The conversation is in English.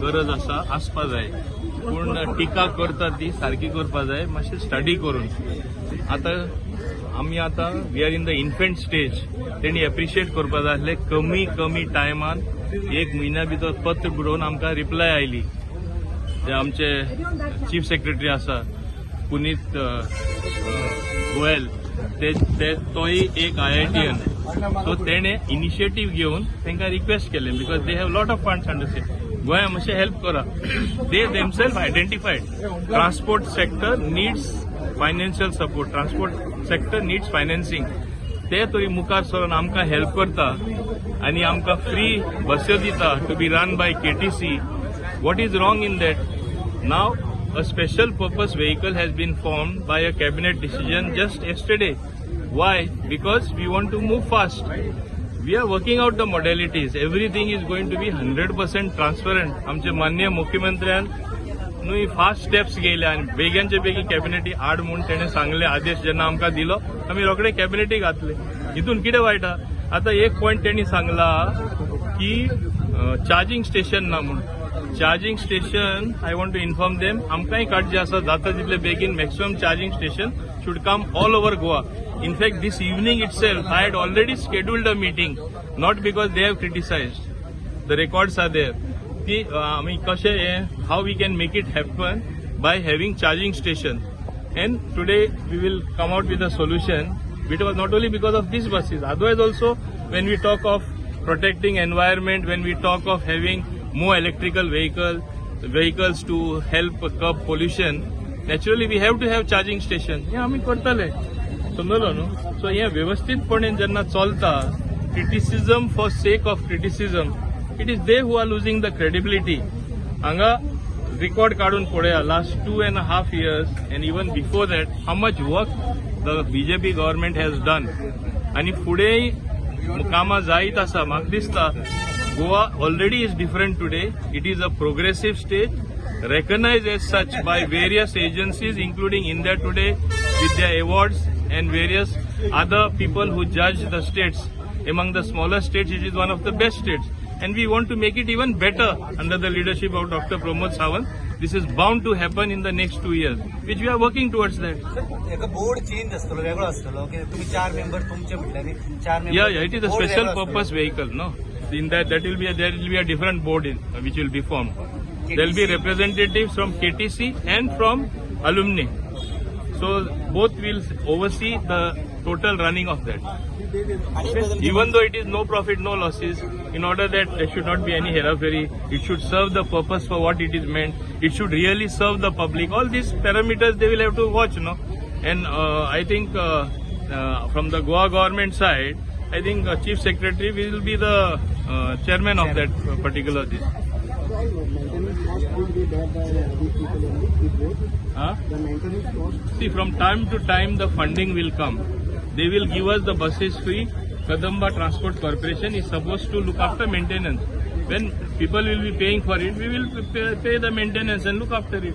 गरज आसपा जाय, पूण टिका करता ती सारखी करपा जाय, मातशें स्टडी करून. आमी आतां we are in the infant stage. तेणी एप्रिशिएट करपा जाय आसलें. कमी टायमान 1 म्हयन्या भितर पत्र बरोवन आमकां रिप्लाय आयली. जे आमचे चीफ सेक्रेटरी आसा पुनीत गोयल, तोय एक IITian. सो तेणे इनिशिएटीव घेवन तांकां रिक्वेस्ट केलें, because they have lot of funds under state. गोंया मातशें हेल्प करा. They themselves identified transport sector needs financial support, transport sector needs financing. ते तरी मुखार सरून आमकां हेल्प करता आनी आमकां फ्री बस्यो दिता to be run by KTC. What is wrong in that? Now a special purpose vehicle has been formed by a cabinet decision just yesterday. Why? Because we want to move fast. We are working out the modalities. Everything is going to be 100% transparent. आमचे माननीय मुख्यमंत्र्यान न्हू fast steps घेयले आनी बेग्याचे बेगीन कॅबिनेटी हाड म्हूण तेणें सांगले. आदेश जेन्ना आमकां दिलो आमी रोखडे कॅबिनेटी घातले. हितून कितें वायट आहा? आतां एक पॉयंट तेणी सांगला की चार्जिंग स्टेशन ना म्हूण. Charging station I want to inform them, आमकांय काडचे आसा जाता तितले बेगीन maximum charging station should come all over Goa. In fact, this evening itself I had already scheduled a meeting, not because they have criticized. The records are there. आमी कशें how we can make it happen by having charging station. And today we will come out with a solution. It was not only because of these buses. Otherwise also, when we talk of protecting environment, when we talk of having more electrical vehicles to help curb pollution, naturally we have to have charging station. हे आम्ही करतले, समजलो न्हू. सो हे व्यवस्थितपणे जेन्ना चलता, criticism for sake of criticism, it is they who are losing the credibility. हांगा record काढून पळया last 2.5 years and even before that how much work the BJP government has done. आणि फुडेंय कामां जायत आसा. म्हाका दिसता Goa already is different today. It is a progressive state, recognized as such by various agencies, including India Today with their awards and various other people who judge the states. Among the smaller states, it is one of the best states. And we want to make it even better under the leadership of Dr. Pramod Sawant. This is bound to happen in the next 2 years, which we are working towards that. Board change असतो वेगळो असतो की तुम्ही 4 member तुमचे म्हटल्याने 4 member. Yeah, it is a special purpose vehicle, no? In that there will be a different board which will be formed. There will be representatives from KTC and from alumni. So both will oversee the total running of that. Okay? Even though it is no profit, no losses, in order that there should not be any herapheri, it should serve the purpose for what it is meant. It should really serve the public. All these parameters they will have to watch, no? And I think from the Goa government side, I think Chief Secretary will be the chairman of that particular this. See, from time to time the funding will come. They will give us the buses free. Kadamba Transport Corporation is supposed to look after maintenance. When people will be paying for it, we will pay the maintenance and look after it.